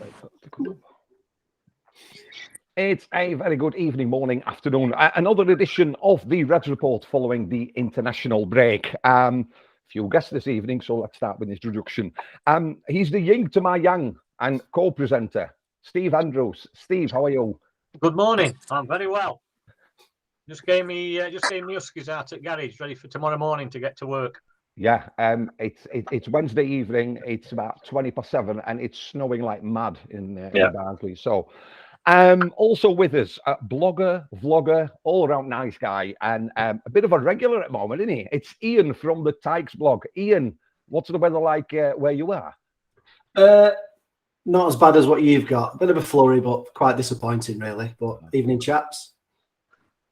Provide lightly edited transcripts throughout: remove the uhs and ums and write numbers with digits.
Wait for it to come up. It's a very good evening, morning, afternoon. Another edition of the Reds Report following the international break. Few guests this evening, so let's start with his introduction. He's the yin to my yang and co-presenter, Steve Andrews. Steve, how are you? Good morning. I'm very well. Just gave me huskies out at garage, ready for tomorrow morning to get to work. Yeah, it's Wednesday evening. It's about 7:20, and it's snowing like mad in Barnsley. So, also with us, blogger, vlogger, all-around nice guy, and a bit of a regular at the moment, isn't he? It's Ian from the Tykesblog. Ian, what's the weather like where you are? Not as bad as what you've got. A bit of a flurry, but quite disappointing, really. But evening, chaps.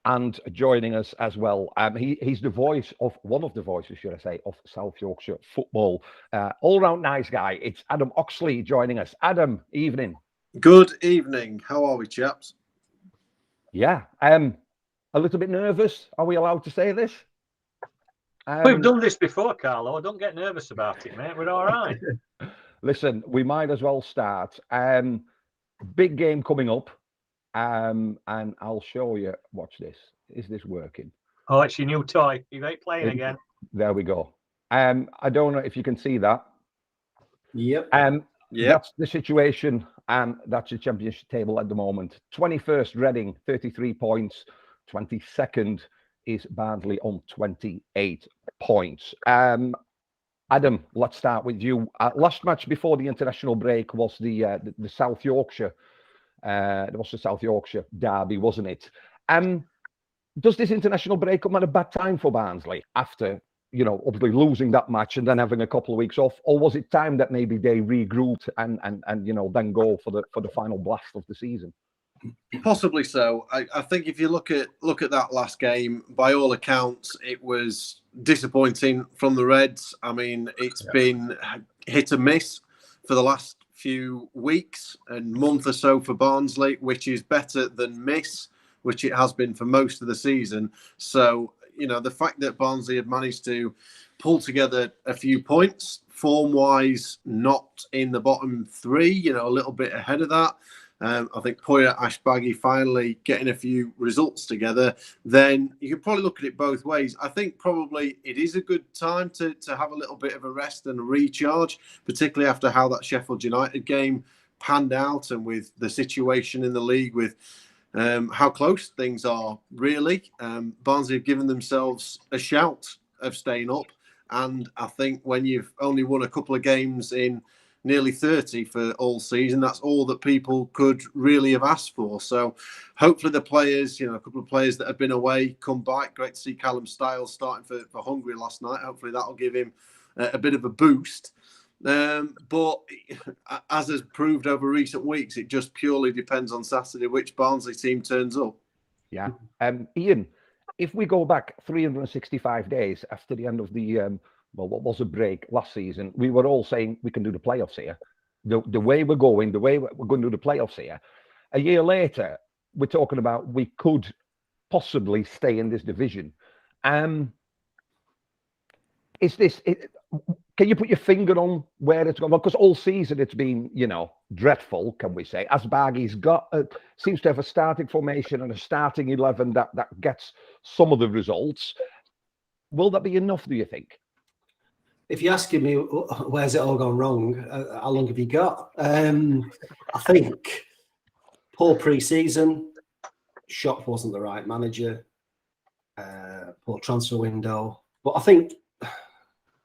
And joining us as well, he's the voice of one of the voices, should I say, of South Yorkshire football. All-round nice guy. It's Adam Oxley joining us. Adam, evening. Good evening. How are we, chaps? Yeah, a little bit nervous. Are we allowed to say this? We've done this before, Carlo. Don't get nervous about it, mate. We're all right. Listen, we might as well start. Big game coming up. And I'll show you. Watch this. Is this working? Oh, it's your new toy. You ain't playing again. There we go. I don't know if you can see that. Yep. That's the situation. That's the championship table at the moment. 21st Reading, 33 points. 22nd is Barnsley on 28 points. Adam, let's start with you. Last match before the international break was the South Yorkshire. There was the South Yorkshire derby, wasn't it? Does this international break come at a bad time for Barnsley after, obviously losing that match and then having a couple of weeks off, or was it time that maybe they regrouped and then go for the final blast of the season? Possibly so. I think if you look at that last game, by all accounts, it was disappointing from the Reds. I mean, it's been hit and miss for the last few weeks and month or so for Barnsley, which is better than miss, which it has been for most of the season. So, the fact that Barnsley have managed to pull together a few points, form-wise, not in the bottom three, a little bit ahead of that. I think Poya Ashbaghi finally getting a few results together, then you can probably look at it both ways. I think probably it is a good time to have a little bit of a rest and a recharge, particularly after how that Sheffield United game panned out and with the situation in the league with how close things are, really. Barnsley have given themselves a shout of staying up. And I think when you've only won a couple of games in nearly 30 for all season, that's all that people could really have asked for. So hopefully the players, a couple of players that have been away come back. Great to see Callum Styles starting for Hungary last night. Hopefully that'll give him a bit of a boost. But as has proved over recent weeks, it just purely depends on Saturday which Barnsley team turns up. Yeah. Ian, if we go back 365 days after the end of the what was a break last season, we were all saying we can do the playoffs here. The way we're going, the way we're going to do the playoffs here. A year later, we're talking about we could possibly stay in this division. Is this? Can you put your finger on where it's going? Because all season it's been, dreadful, can we say? Asbaghi's seems to have a starting formation and a starting 11 that gets some of the results. Will that be enough, do you think? If you're asking me, where's it all gone wrong? How long have you got? I think poor pre-season, Shop wasn't the right manager, poor transfer window. But I think,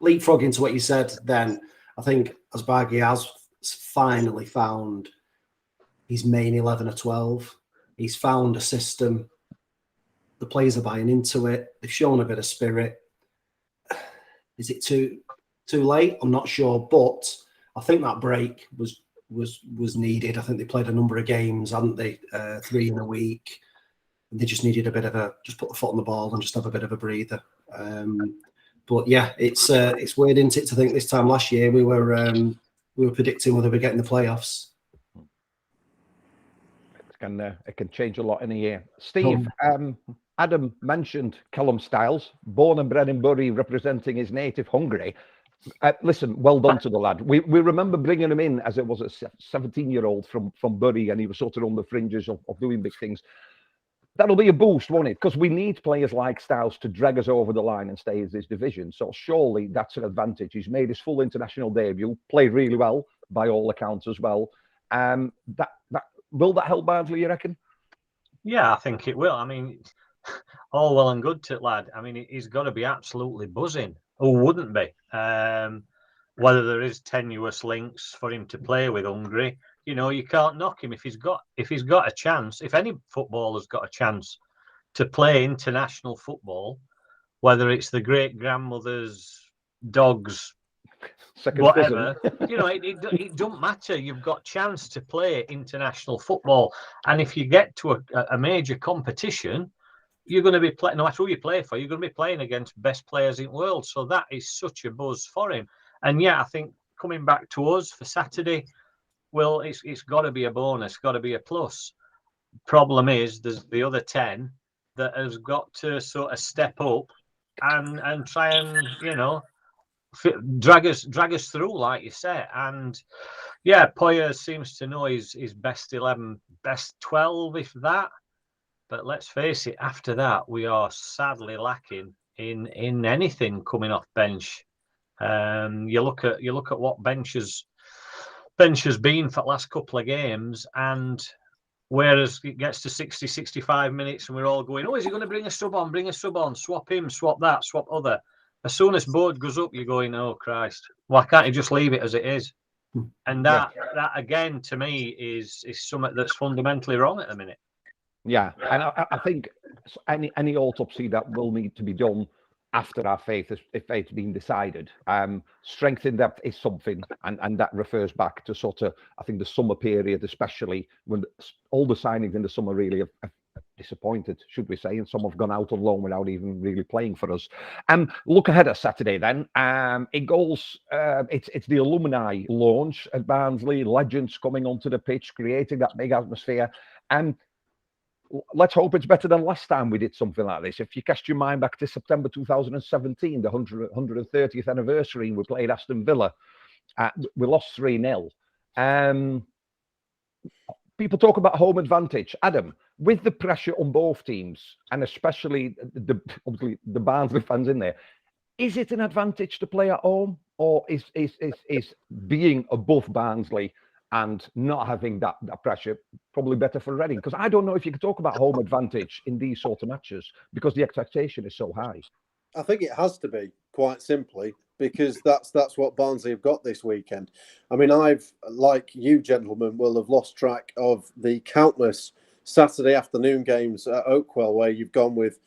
leapfrogging to what you said then, I think Asbaghi has finally found his main 11 or 12. He's found a system. The players are buying into it. They've shown a bit of spirit. Is it too late? I'm not sure, but I think that break was needed. I think they played a number of games, hadn't they? 3 in a week. They just needed a bit of just put the foot on the ball and just have a bit of a breather. But yeah, it's weird, isn't it, to think this time last year we were predicting whether we're getting the playoffs. It can change a lot in a year. Steve, Adam mentioned Callum Styles, born and bred in Bury, representing his native Hungary. Listen, well done to the lad. We remember bringing him in as it was a 17-year-old from Bury, and he was sort of on the fringes of doing big things. That'll be a boost, won't it? Because we need players like Styles to drag us over the line and stay in this division. So surely that's an advantage. He's made his full international debut, played really well by all accounts as well. Will that help Barnsley, you reckon? Yeah, I think it will. I mean, all well and good to lad. I mean, he's got to be absolutely buzzing. Who wouldn't be? Whether there is tenuous links for him to play with Hungary, you know, you can't knock him if he's got a chance. If any footballer's got a chance to play international football, whether it's the great grandmother's dog's whatever, you know, it don't matter. You've got chance to play international football, and if you get to a major competition, you're going to be playing. No matter who you play for, you're going to be playing against best players in the world. So that is such a buzz for him. And yeah, I think coming back to us for Saturday, well, it's got to be a bonus, got to be a plus. Problem is, there's the other 10 that has got to sort of step up and try and, you know, drag us through, like you say. And yeah, Poyer seems to know his best 11, best 12, if that. But let's face it, after that, we are sadly lacking in anything coming off bench. You look at what bench has been for the last couple of games, and whereas it gets to 60, 65 minutes and we're all going, oh, is he going to bring a sub on, swap him, swap that, swap other. As soon as board goes up, you're going, oh, Christ, why can't you just leave it as it is? And that again, to me, is something that's fundamentally wrong at the minute. Yeah, and I think any autopsy that will need to be done after our fate's been decided. Strength in depth is something, and that refers back to sort of, I think, the summer period, especially when all the signings in the summer really have disappointed, should we say, and some have gone out on loan without even really playing for us. Look ahead at Saturday then. It's the alumni launch at Barnsley, legends coming onto the pitch, creating that big atmosphere. Let's hope it's better than last time we did something like this. If you cast your mind back to September 2017, the 130th anniversary, we played Aston Villa. We lost 3-0. People talk about home advantage. Adam, with the pressure on both teams, and especially obviously the Barnsley fans in there, is it an advantage to play at home, or is being above Barnsley and not having that pressure probably better for Reading? Because I don't know if you can talk about home advantage in these sort of matches because the expectation is so high. I think it has to be, quite simply, because that's what Barnsley have got this weekend. I mean, I've, like you gentlemen, will have lost track of the countless Saturday afternoon games at Oakwell where you've gone with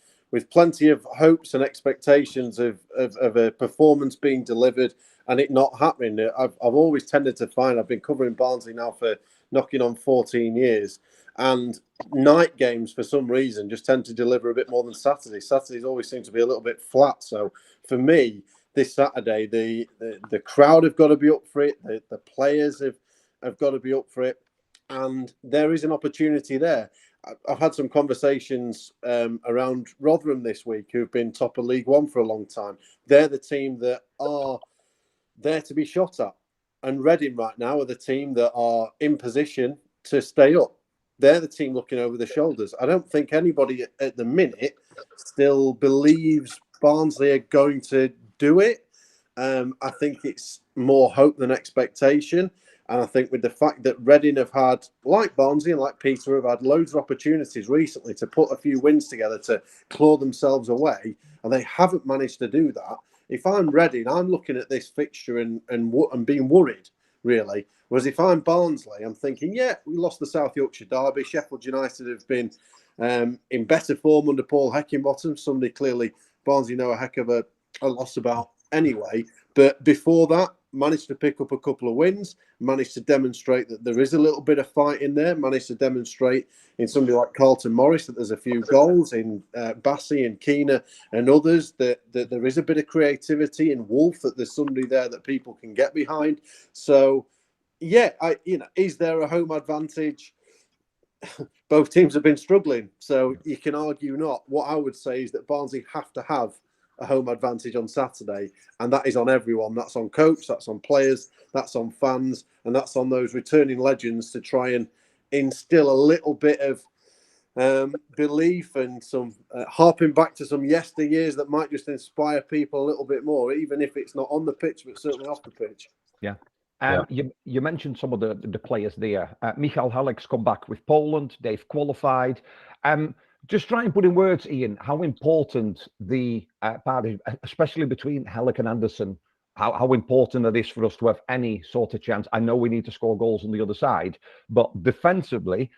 plenty of hopes and expectations of a performance being delivered and it not happening. I've always tended to find, I've been covering Barnsley now for knocking on 14 years, and night games for some reason just tend to deliver a bit more than Saturday. Saturdays always seem to be a little bit flat. So for me, this Saturday, the crowd have got to be up for it. The players have got to be up for it. And there is an opportunity there. I've had some conversations around Rotherham this week, who've been top of League One for a long time. They're the team that are there to be shot at. And Reading right now are the team that are in position to stay up. They're the team looking over the shoulders. I don't think anybody at the minute still believes Barnsley are going to do it. I think it's more hope than expectation. And I think with the fact that Reading have had, like Barnsley and like Peter, have had loads of opportunities recently to put a few wins together to claw themselves away, and they haven't managed to do that. If I'm Reading, I'm looking at this fixture and being worried, really. Whereas if I'm Barnsley, I'm thinking, yeah, we lost the South Yorkshire derby. Sheffield United have been in better form under Paul Heckingbottom. Somebody clearly Barnsley know a heck of a loss about anyway. But before that, managed to pick up a couple of wins, managed to demonstrate that there is a little bit of fight in there, managed to demonstrate in somebody like Carlton Morris that there's a few goals, in Bassi and Keena and others, that there is a bit of creativity, in Wolf that there's somebody there that people can get behind. So, yeah, is there a home advantage? Both teams have been struggling, so you can argue not. What I would say is that Barnsley have to have a home advantage on Saturday, and that is on everyone. That's on coach, that's on players, that's on fans, and that's on those returning legends to try and instill a little bit of belief and some harping back to some yesteryears that might just inspire people a little bit more, even if it's not on the pitch, but certainly off the pitch. Yeah. You mentioned some of the players there. Michal Halik's come back with Poland. They've qualified. Just try and put in words, Ian, how important the part is, especially between Halik and Anderson, how important it is for us to have any sort of chance. I know we need to score goals on the other side, but defensively,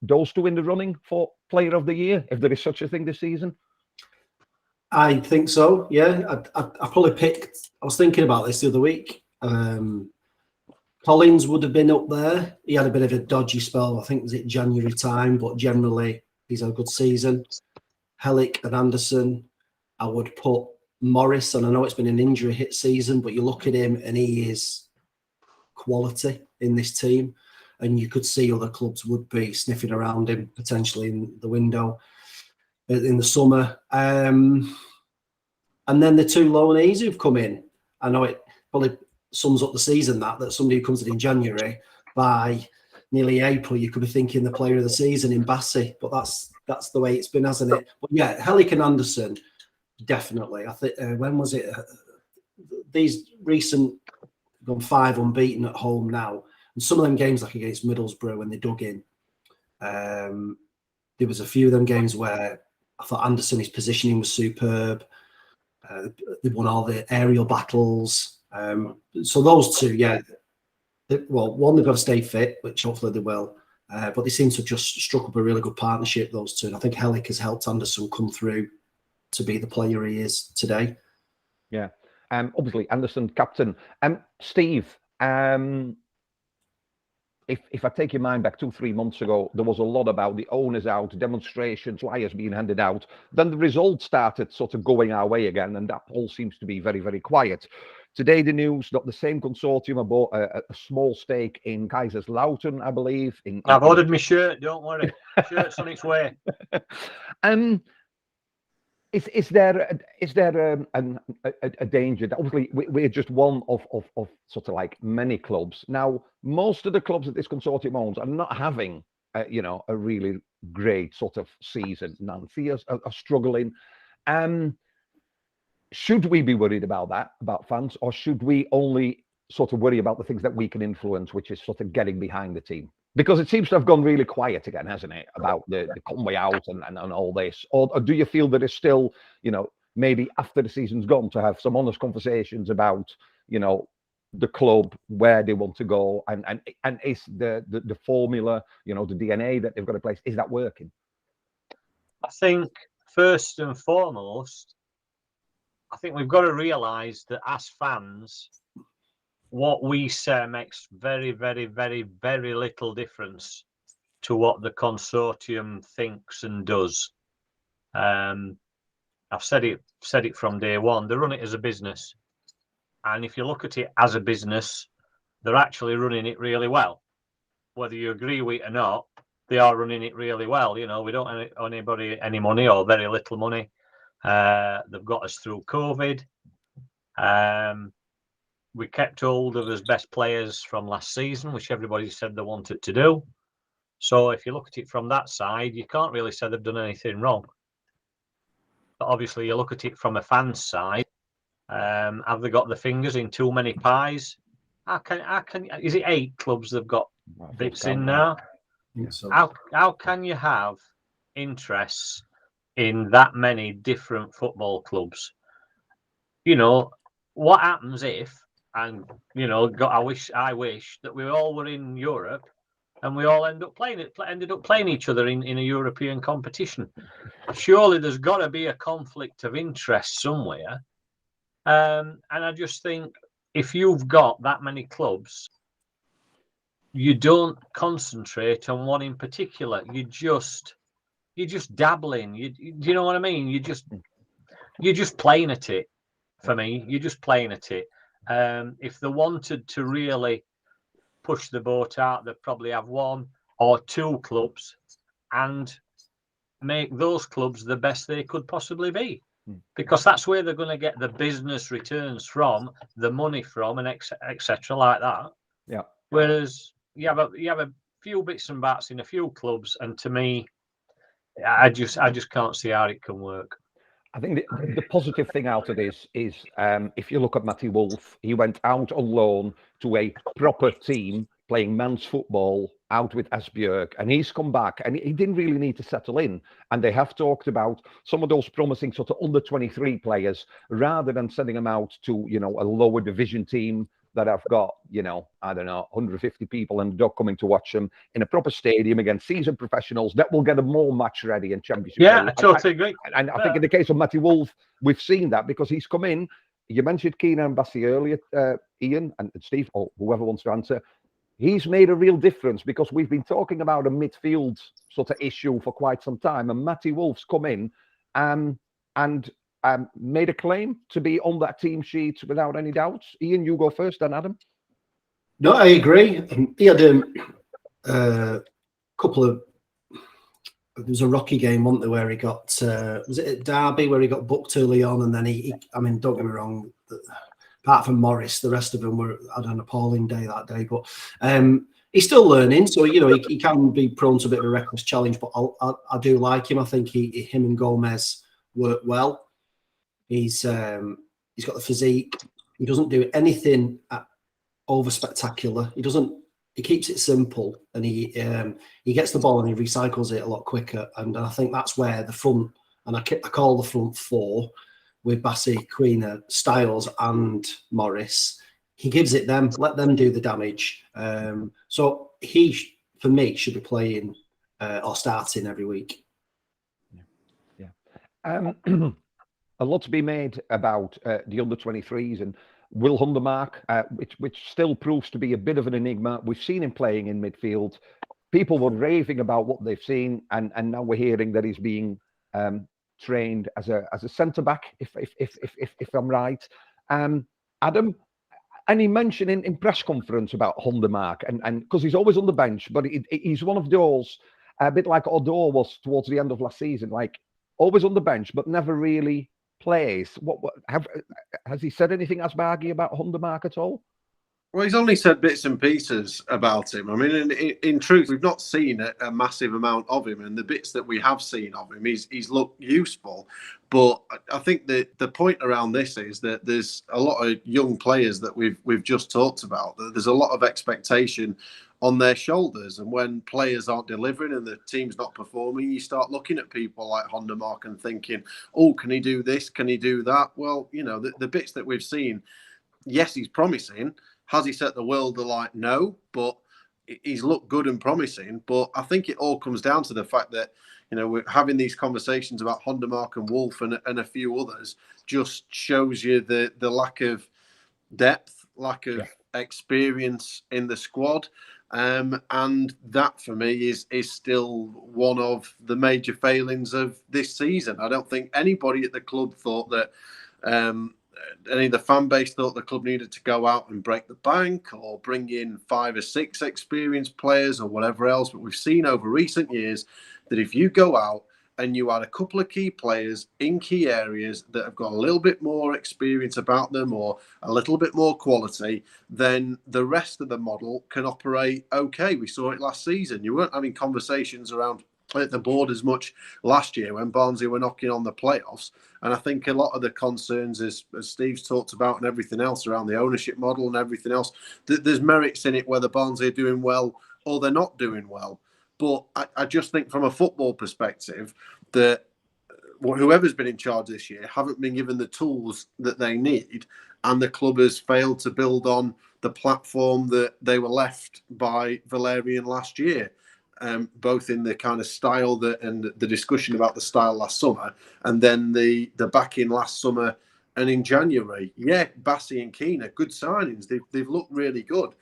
those two in the running for Player of the Year, if there is such a thing this season? I think so, yeah. I probably picked, I was thinking about this the other week. Collins would have been up there. He had a bit of a dodgy spell, I think was it January time, but generally he's had a good season. Halik and Anderson, I would put Morris, and I know it's been an injury hit season, but you look at him and he is quality in this team, and you could see other clubs would be sniffing around him potentially in the window in the summer. And then the two loanees who've come in. I know it probably sums up the season that somebody who comes in January, by nearly April, you could be thinking the player of the season in Bassi, but that's the way it's been, hasn't it? But yeah, Halik and Anderson, definitely. I think when was it? These recent gone 5 unbeaten at home now, and some of them games like against Middlesbrough when they dug in, there was a few of them games where I thought Anderson, his positioning was superb. They won all the aerial battles. So those two, yeah. Well, one, they've got to stay fit, which hopefully they will. But they seem to have just struck up a really good partnership, those two. And I think Halik has helped Anderson come through to be the player he is today. Yeah. Obviously, Anderson, captain. Steve, if I take your mind back 2-3 months ago, there was a lot about the owners out, demonstrations, liars being handed out. Then the results started sort of going our way again, and that all seems to be very, very quiet. Today, the news that the same consortium bought a small stake in Kaiserslautern, I believe. I've ordered my shirt, don't worry. Shirt's on its way. Is there a danger that obviously we're just one of sort of like many clubs now? Most of the clubs that this consortium owns are not having a really great sort of season. Nancy are struggling. Should we be worried about that, about fans, or should we only sort of worry about the things that we can influence, which is sort of getting behind the team? Because it seems to have gone really quiet again, hasn't it, about the conway out and all this? Or do you feel that it's still, maybe after the season's gone, to have some honest conversations about, the club, where they want to go, and is the formula, the DNA that they've got in place, is that working? I think first and foremost, I think we've got to realise that as fans, what we say makes very, very, very, very little difference to what the consortium thinks and does. I've said it from day one. They run it as a business, and if you look at it as a business, they're actually running it really well. Whether you agree with it or not, they are running it really well. We don't owe anybody any money or very little money. They've got us through COVID. We kept hold of his best players from last season, which everybody said they wanted to do. So if you look at it from that side, you can't really say they've done anything wrong. But obviously, you look at it from a fan's side. Have they got the fingers in too many pies? How can is it 8 clubs they've got bits in now? So. How can you have interests in that many different football clubs? What happens if, and I wish that we all were in Europe and we all ended up playing each other in a European competition. Surely there's got to be a conflict of interest somewhere. And I just think if you've got that many clubs, you don't concentrate on one in particular. You're just dabbling. Do you know what I mean? You're just playing at it. For me, you're just playing at it. If they wanted to really push the boat out, they'd probably have 1 or 2 clubs and make those clubs the best they could possibly be. because that's where they're going to get the business returns from, the money from, and etc. like that. Yeah. Whereas you have a few bits and bats in a few clubs, and to me, I just can't see how it can work. I think the positive thing out of this is if you look at Matty Wolf, he went out on loan to a proper team playing men's football out with Esbjerg, and he's come back and he didn't really need to settle in. And they have talked about some of those promising sort of under 23 players rather than sending them out to, you know, a lower division team that have got, you know, I don't know, 150 people and they're coming to watch them in a proper stadium against seasoned professionals that will get them more match ready and championship. Yeah, I totally agree. And I think in the case of Matty Wolf, we've seen that because he's come in. You mentioned Keenan and Bassi earlier, Ian and Steve, or whoever wants to answer. He's made a real difference because we've been talking about a midfield sort of issue for quite some time. And Matty Wolf's come in and made a claim to be on that team sheet without any doubts. Ian, you go first, then Adam. No, I agree. He had a couple of. There was a rocky game, wasn't there, where he got. Was it at Derby where he got booked early on, and then he I mean, don't get me wrong. Apart from Morris, the rest of them had an appalling day that day. But he's still learning, so you know he can be prone to a bit of a reckless challenge. But I do like him. I think him and Gomez work well. He's got the physique. He doesn't do anything over spectacular. He keeps it simple, and he gets the ball and he recycles it a lot quicker. And I think that's where the front, and I call the front four with Bassi, Quina, Styles, and Morris. He gives it them, let them do the damage. So he, for me, should be playing or starting every week. Yeah. A lot to be made about the under-23s and Will Hundermark, which still proves to be a bit of an enigma. We've seen him playing in midfield. People were raving about what they've seen, and now we're hearing that he's being trained as a centre-back, if I'm right. Adam, any mention in press conference about Hundermark, and because he's always on the bench, but he's one of those, a bit like Odor was towards the end of last season, like always on the bench, but never really plays. Has he said anything, Asbaghi, about Hundermark at all? Well, he's only said bits and pieces about him. I mean, in truth, we've not seen a massive amount of him, and the bits that we have seen of him, he's looked useful. But I think that the point around this is that there's a lot of young players that we've just talked about. That there's a lot of expectation on their shoulders, and when players aren't delivering and the team's not performing, you start looking at people like Hundermark and thinking, "Oh, can he do this? Can he do that?" Well, you know, the bits that we've seen, yes, he's promising. Has he set the world alight? No, but he's looked good and promising. But I think it all comes down to the fact that, you know, we're having these conversations about Hundermark and Wolf and a few others just shows you the lack of depth, lack of experience in the squad. And that for me is still one of the major failings of this season. I don't think anybody at the club thought that any of the fan base thought the club needed to go out and break the bank or bring in 5 or 6 experienced players or whatever else. But we've seen over recent years that if you go out and you add a couple of key players in key areas that have got a little bit more experience about them or a little bit more quality, then the rest of the model can operate okay. We saw it last season. You weren't having conversations around at the board as much last year when Barnsley were knocking on the playoffs. And I think a lot of the concerns, as Steve's talked about and everything else around the ownership model and everything else, there's merits in it whether Barnsley are doing well or they're not doing well. But I just think from a football perspective that whoever's been in charge this year haven't been given the tools that they need, and the club has failed to build on the platform that they were left by Valerian last year. Both in the kind of style and the discussion about the style last summer, and then the back in last summer and in January. Yeah, Bassi and Keane are good signings. They've looked really good.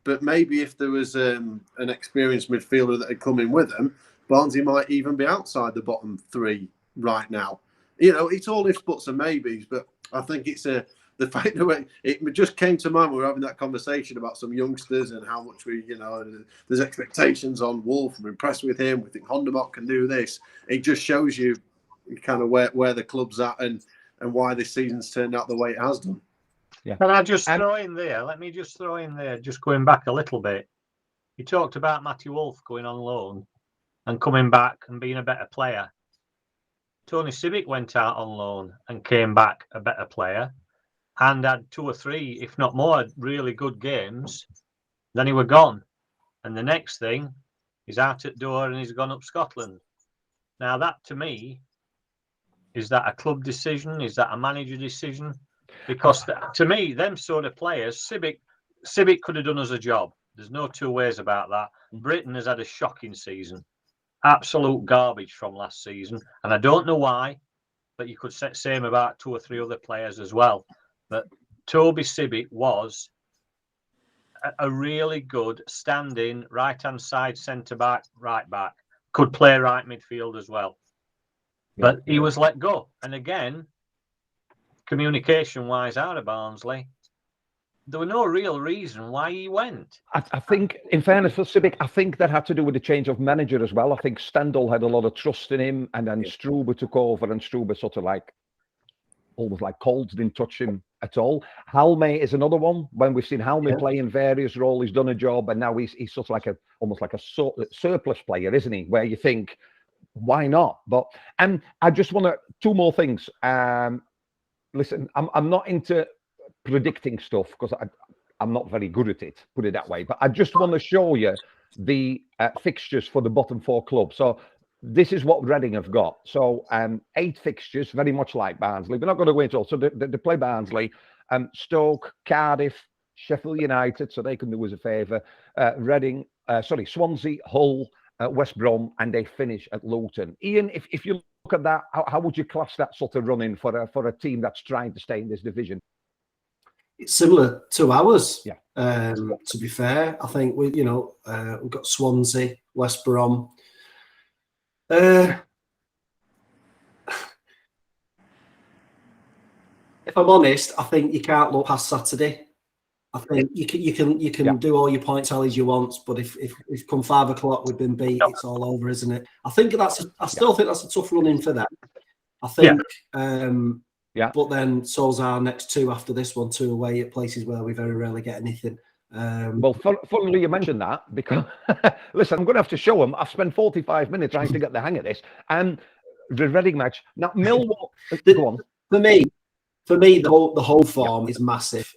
But maybe if there was an experienced midfielder that had come in with them, Barnsley might even be outside the bottom 3 right now. You know, it's all ifs, buts and maybes, but I think it's the fact that it just came to mind when we were having that conversation about some youngsters and how much there's expectations on Wolf. We're impressed with him. We think Hundermark can do this. It just shows you kind of where the club's at. And and why this season's turned out the way it has done. Yeah. Can I just throw in there? Let me just throw in there, just going back a little bit. You talked about Matty Wolf going on loan and coming back and being a better player. Tony Sibic went out on loan and came back a better player and had 2 or 3, if not more, really good games. Then he were gone. And the next thing, he's out at door and he's gone up Scotland. Now that to me, is that a club decision? Is that a manager decision? Because to me, them sort of players, Sibic could have done us a job. There's no two ways about that. Britain has had a shocking season. Absolute garbage from last season. And I don't know why, but you could say same about 2 or 3 other players as well. But Toby Sibic was a really good standing right-hand side centre-back, right-back. Could play right midfield as well. But he was let go. And again, communication-wise out of Barnsley, there was no real reason why he went. I think, in fairness for Sibic, I think that had to do with the change of manager as well. I think Stendhal had a lot of trust in him, and then Struber took over, and Struber sort of like, almost like cold, didn't touch him at all. Halme is another one. When we've seen Halme play in various roles, he's done a job, and now he's sort of like almost like a surplus player, isn't he? Where you think, why not? But I just want to 2 more things. Listen, I'm not into predicting stuff because I'm not very good at it, put it that way. But I just want to show you the fixtures for the bottom 4 clubs. So this is what Reading have got. So 8 fixtures, very much like Barnsley. We're not going to go into all. So they play Barnsley, Stoke, Cardiff, Sheffield United, so they can do us a favour. Reading, Swansea, Hull, West Brom, and they finish at Luton. Ian, if you look at that, how would you class that sort of run-in for a team that's trying to stay in this division? It's similar to ours. Yeah. To be fair, I think we've got Swansea, West Brom. If I'm honest, I think you can't look past Saturday. I think you can do all your point tallies you want, but if come 5 o'clock we've been beat, it's all over, isn't it? I think I still think that's a tough run-in for them. I think. But then so's our next 2 after this one, 2 away at places where we very rarely get anything. Well, funnily you mentioned that, because listen, I'm going to have to show them. I've spent 45 minutes trying to get the hang of this. And the Reading match now, Millwall. Go on. For me, the whole form is massive.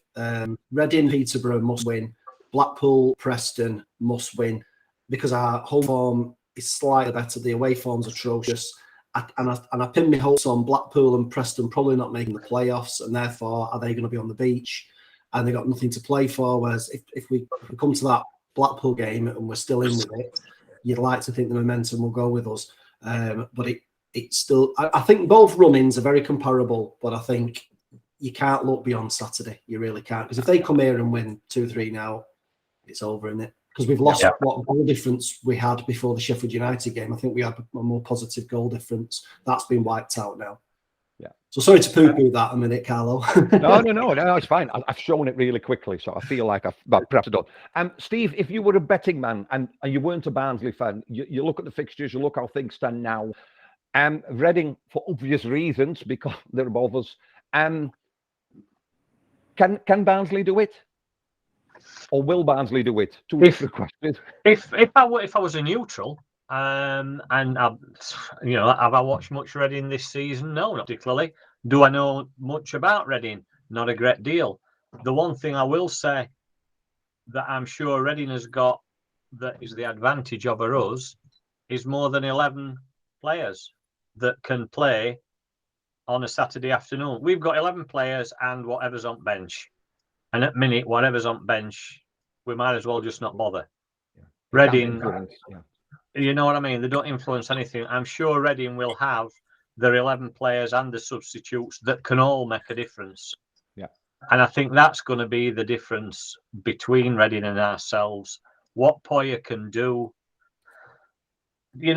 Reading, Peterborough must win. Blackpool, Preston must win, because our home form is slightly better. The away form's atrocious. And I pin my hopes on Blackpool and Preston probably not making the playoffs, and therefore are they going to be on the beach and they got nothing to play for? Whereas if we come to that Blackpool game and we're still in with it, you'd like to think the momentum will go with us. But it's still, I think both run-ins are very comparable, but I think you can't look beyond Saturday. You really can't, because if they come here and win 2-3 now, it's over, isn't it? Because we've lost what goal difference we had before the Sheffield United game. I think we had a more positive goal difference. That's been wiped out now. Yeah. So sorry to poo-poo that a minute, Carlo. No, it's fine. I've shown it really quickly, so I feel like perhaps I don't. Steve, if you were a betting man and you weren't a Barnsley fan, you look at the fixtures, you look how things stand now. Reading, for obvious reasons, because they're above us. Can Barnsley do it? Or will Barnsley do it? If I was a neutral, and have I watched much Reading this season? No, not particularly. Do I know much about Reading? Not a great deal. The one thing I will say that I'm sure Reading has got that is the advantage over us is more than 11 players that can play on a Saturday afternoon. We've got 11 players and whatever's on bench. And at minute, whatever's on bench, we might as well just not bother. Yeah. Reading, you know what I mean? They don't influence anything. I'm sure Reading will have their 11 players and the substitutes that can all make a difference. Yeah. And I think that's going to be the difference between Reading and ourselves. What Poya can do, he's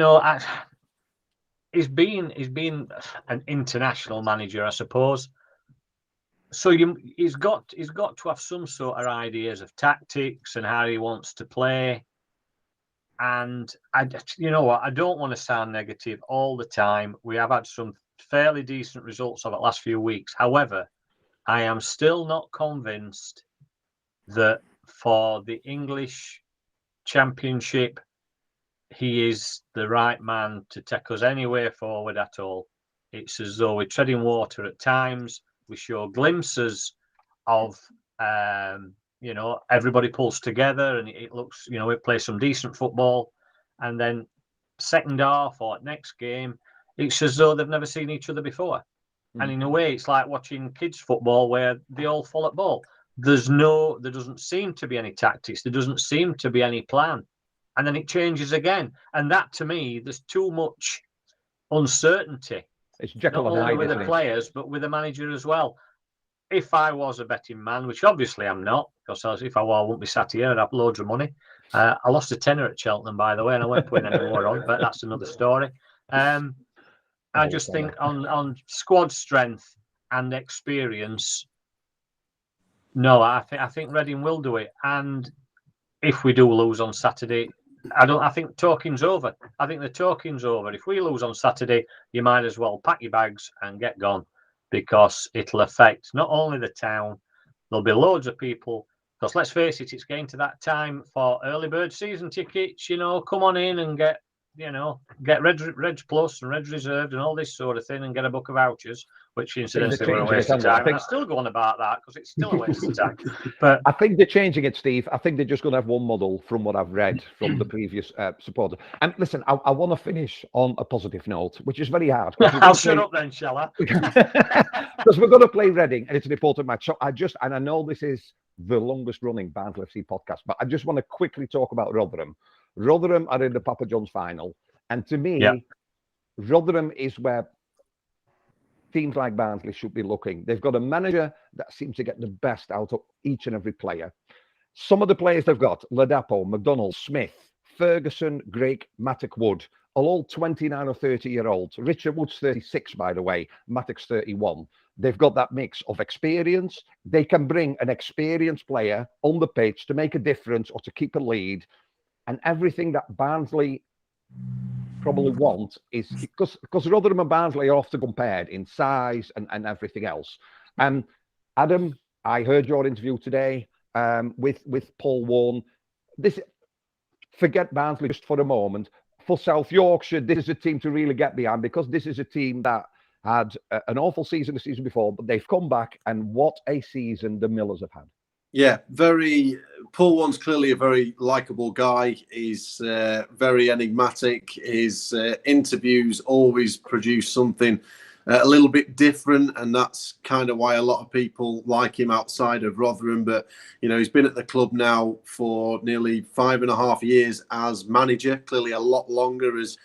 been an international manager, I suppose. So he's got to have some sort of ideas of tactics and how he wants to play. And you know what? I don't want to sound negative all the time. We have had some fairly decent results over the last few weeks. However, I am still not convinced that for the English Championship, he is the right man to take us anywhere forward at all. It's as though we're treading water at times. We show glimpses of, everybody pulls together and it looks, we play some decent football. And then second half or next game, it's as though they've never seen each other before. And in a way, it's like watching kids football where they all fall at ball. There doesn't seem to be any tactics. There doesn't seem to be any plan. And then it changes again. And that, to me, there's too much uncertainty. It's Jekyll not and only Hyde, with the isn't it? players, but with the manager as well. If I was a betting man, which obviously I'm not, because if I were, I wouldn't be sat here. I'd have loads of money. I lost a tenner at Cheltenham, by the way, and I won't put any more on, but that's another story. I just think on squad strength and experience, no, I think Reading will do it. And if we do lose on Saturday, I think talking's over. I think the talking's over. If we lose on Saturday, you might as well pack your bags and get gone, because it'll affect not only the town, there'll be loads of people. Because let's face it, it's getting to that time for early bird season tickets. Come on in and get Reg Plus and Reg Reserved and all this sort of thing, and get a book of vouchers, which incidentally were a waste of time. And I still go on about that because it's still a waste of time. But I think they're changing it, Steve. I think they're just going to have one model from what I've read from the previous supporter. And listen, I want to finish on a positive note, which is very hard. I'll shut up then, shall I? Because we're going to play Reading, and it's an important match. So I know this is the longest running Barnsley FC podcast, but I just want to quickly talk about Rotherham. Rotherham are in the Papa John's final. And to me, Rotherham is where teams like Barnsley should be looking. They've got a manager that seems to get the best out of each and every player. Some of the players they've got, Ladapo, McDonald, Smith, Ferguson, Greg, Matic Wood, are all 29 or 30-year-olds. Richard Wood's 36, by the way. Matic's 31. They've got that mix of experience. They can bring an experienced player on the pitch to make a difference or to keep a lead. And everything that Barnsley probably want is because Rotherham and Barnsley are often compared in size and everything else. And Adam, I heard your interview today with Paul Warne. Forget Barnsley just for a moment. For South Yorkshire, this is a team to really get behind, because this is a team that had an awful season the season before, but they've come back, and what a season the Millers have had. Yeah, Paul Warne's clearly a very likeable guy. He's very enigmatic. His interviews always produce something a little bit different, and that's kind of why a lot of people like him outside of Rotherham. But, he's been at the club now for nearly 5.5 years as manager, clearly a lot longer as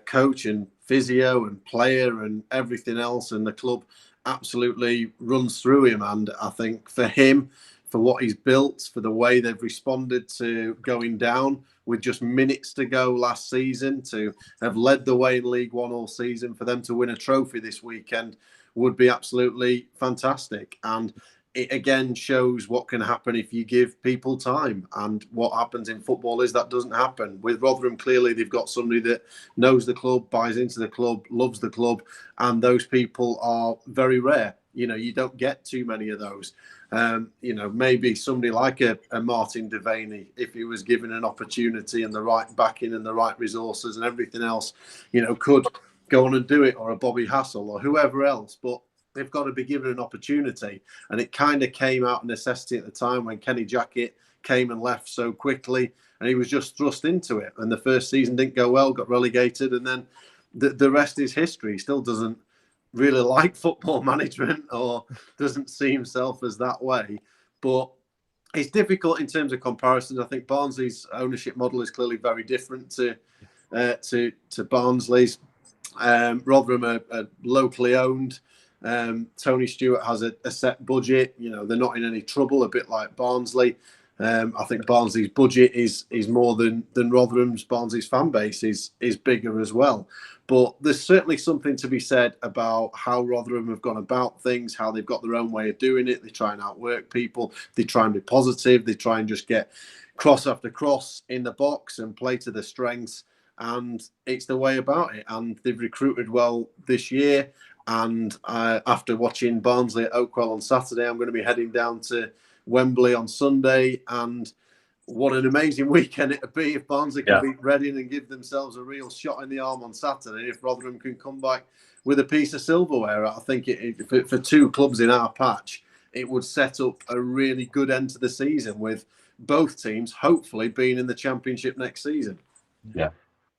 coach and physio and player and everything else. And the club absolutely runs through him. And I think for him, for what he's built, for the way they've responded to going down with just minutes to go last season, to have led the way in League One all season, for them to win a trophy this weekend would be absolutely fantastic. And it again shows what can happen if you give people time. And what happens in football is that doesn't happen. With Rotherham, clearly they've got somebody that knows the club, buys into the club, loves the club, and those people are very rare. You don't get too many of those. Maybe somebody like a Martin Devaney, if he was given an opportunity and the right backing and the right resources and everything else, could go on and do it, or a Bobby Hassel or whoever else. But they've got to be given an opportunity. And it kind of came out of necessity at the time when Kenny Jackett came and left so quickly, and he was just thrust into it. And the first season didn't go well, got relegated, and then the rest is history. He still doesn't really like football management, or doesn't see himself as that way. But it's difficult in terms of comparisons. I think Barnsley's ownership model is clearly very different to Barnsley's. Rotherham are locally owned. Tony Stewart has a set budget. They're not in any trouble, a bit like Barnsley. I think Barnsley's budget is more than Rotherham's. Barnsley's fan base is bigger as well. But there's certainly something to be said about how Rotherham have gone about things, how they've got their own way of doing it. They try and outwork people. They try and be positive. They try and just get cross after cross in the box and play to their strengths. And it's the way about it. And they've recruited well this year. And after watching Barnsley at Oakwell on Saturday, I'm going to be heading down to Wembley on Sunday. And what an amazing weekend it would be if Barnsley can beat Reading and give themselves a real shot in the arm on Saturday. If Rotherham can come back with a piece of silverware, I think for two clubs in our patch, it would set up a really good end to the season with both teams hopefully being in the Championship next season. Yeah.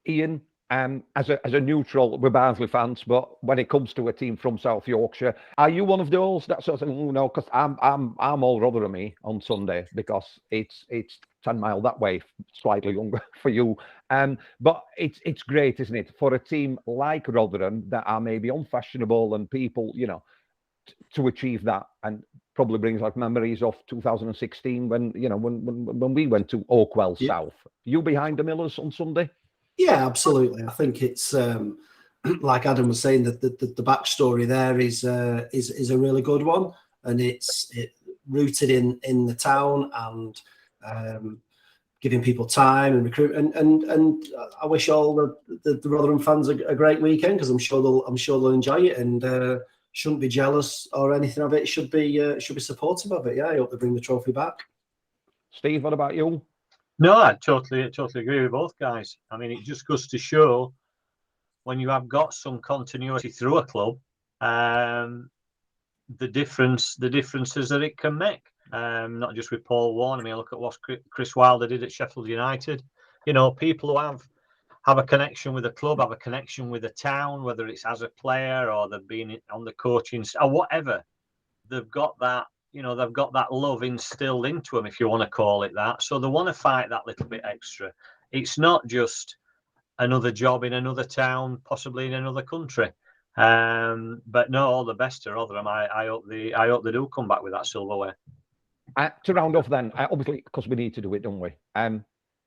Ian, as a neutral, we're Barnsley fans, but when it comes to a team from South Yorkshire, are you one of those that sort of, no, because I'm all Rotherham on Sunday because it's 10 miles that way, slightly longer for you. But it's great, isn't it, for a team like Rotherham that are maybe unfashionable and people, to achieve that, and probably brings like memories of 2016 when we went to Oakwell South. You behind the Millers on Sunday? Yeah, absolutely. I think it's like Adam was saying, that the backstory there is a really good one, and it's rooted in the town and giving people time and recruit. And I wish all the Rotherham fans a great weekend, because I'm sure they'll enjoy it and shouldn't be jealous or anything of it. Should be supportive of it. Yeah, I hope they bring the trophy back. Steve, what about you? No, I totally agree with both guys. I mean, it just goes to show when you have got some continuity through a club, the differences that it can make. Not just with Paul Warne. I mean, look at what Chris Wilder did at Sheffield United. People who have a connection with a club, have a connection with a town, whether it's as a player or they've been on the coaching or whatever. They've got that. They've got that love instilled into them, if you want to call it that. So they want to fight that little bit extra. It's not just another job in another town, possibly in another country. But no, all the best to Rotherham. I hope they do come back with that silverware. To round off then, obviously, because we need to do it, don't we?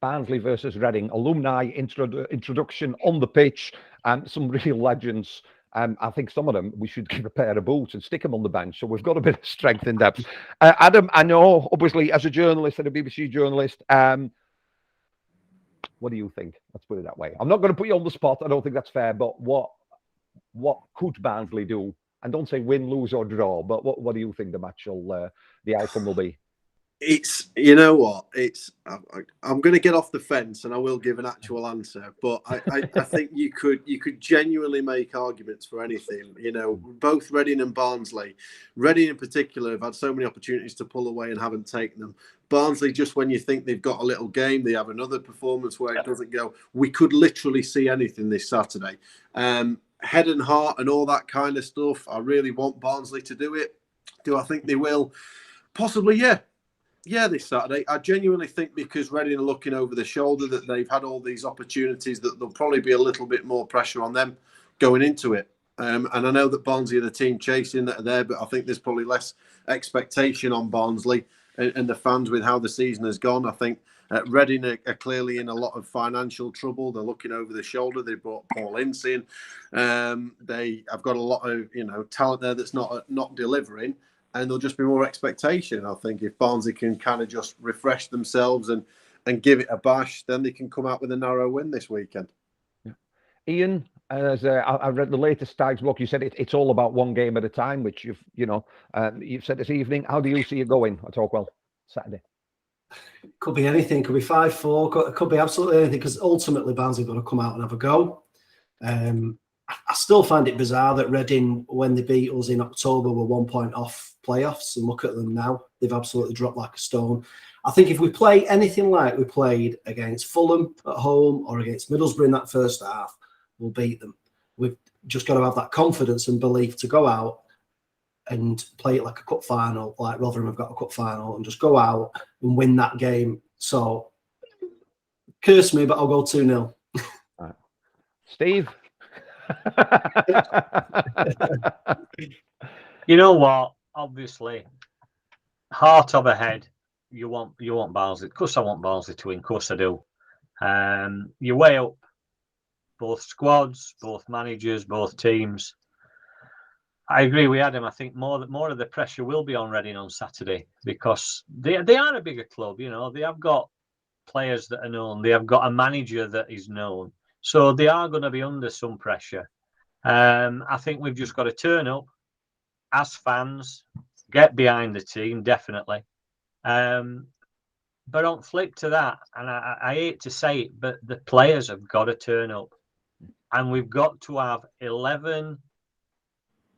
Barnsley versus Reading, alumni introduction on the pitch, and some real legends. I think some of them we should give a pair of boots and stick them on the bench. So we've got a bit of strength in depth. Adam, I know, obviously, as a journalist and a BBC journalist, what do you think? Let's put it that way. I'm not going to put you on the spot. I don't think that's fair. But what could Barnsley do? And don't say win, lose, or draw. But what do you think the outcome will be? It's, you know what, I'm going to get off the fence and I will give an actual answer, but I think you could genuinely make arguments for anything. Both Reading and Barnsley, Reading in particular, have had so many opportunities to pull away and haven't taken them. Barnsley, just when you think they've got a little game, they have another performance where it doesn't go. We could literally see anything this Saturday. Head and heart and all that kind of stuff. I really want Barnsley to do it. Do I think they will? Possibly, yeah. Yeah, this Saturday. I genuinely think because Reading are looking over the shoulder, that they've had all these opportunities, that there'll probably be a little bit more pressure on them going into it. And I know that Barnsley are the team chasing that are there, but I think there's probably less expectation on Barnsley and the fans with how the season has gone. I think Reading are clearly in a lot of financial trouble. They're looking over the shoulder. They brought Paul Ince in. They have got a lot of talent there that's not delivering. And there'll just be more expectation. I think if Barnsley can kind of just refresh themselves and give it a bash, then they can come out with a narrow win this weekend. Yeah. Ian, as I read the latest Tykesblog, you said it's all about one game at a time, which you've said this evening. How do you see it going at Oakwell Saturday? Could be anything. Could be 5-4. Could be absolutely anything, because ultimately Barnsley are going to come out and have a go. I still find it bizarre that Reading, when they beat us in October, were 1 point off playoffs, and look at them now. They've absolutely dropped like a stone. I think if we play anything like we played against Fulham at home or against Middlesbrough in that first half, we'll beat them. We've just got to have that confidence and belief to go out and play it like a cup final, like Rotherham have got a cup final, and just go out and win that game. So, curse me, but I'll go 2-0. Right. Steve? You know what? Obviously, heart of a head, you want Barnsley. Of course, I want Barnsley to win. Of course, I do. You weigh up both squads, both managers, both teams. I agree with Adam. I think more of the pressure will be on Reading on Saturday, because they are a bigger club. They have got players that are known. They have got a manager that is known. So they are going to be under some pressure. I think we've just got to turn up as fans, get behind the team, definitely. But on flip to that, and I hate to say it, but the players have got to turn up. And we've got to have 11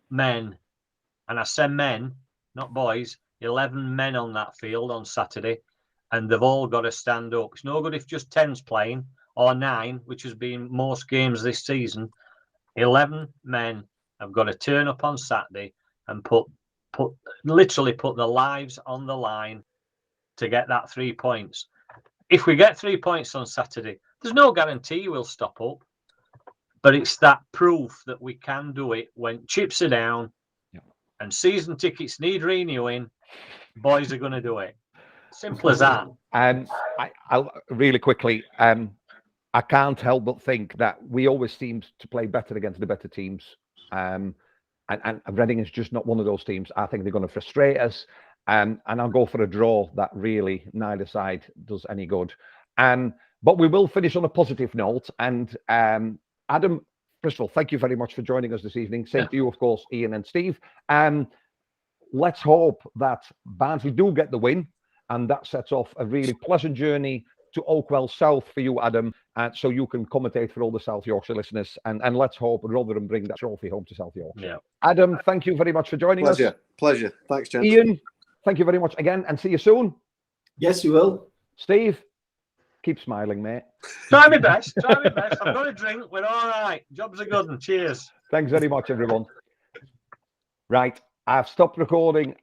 men, and I say men, not boys, 11 men on that field on Saturday, and they've all got to stand up. It's no good if just 10's playing, or 9, which has been most games this season. 11 men have got to turn up on Saturday and literally put their lives on the line to get that 3 points. If we get 3 points on Saturday, there's no guarantee we'll stop up, but it's that proof that we can do it when chips are down and season tickets need renewing. Boys are going to do it. Simple as that. I'll really quickly. I can't help but think that we always seem to play better against the better teams. And Reading is just not one of those teams. I think they're going to frustrate us. And I'll go for a draw that really neither side does any good. But we will finish on a positive note. And Adam, first of all, thank you very much for joining us this evening. Same to you, of course, Ian and Steve. Let's hope that Barnsley do get the win. And that sets off a really pleasant journey to Oakwell South for you, Adam, so you can commentate for all the South Yorkshire listeners. And let's hope Rotherham bring that trophy home to South Yorkshire. Yeah. Adam, thank you very much for joining us. Pleasure. Thanks, gents. Ian, thank you very much again, and see you soon. Yes, you will. Steve, keep smiling, mate. Try my best. I've got a drink. We're all right. Jobs are good, and cheers. Thanks very much, everyone. Right, I've stopped recording.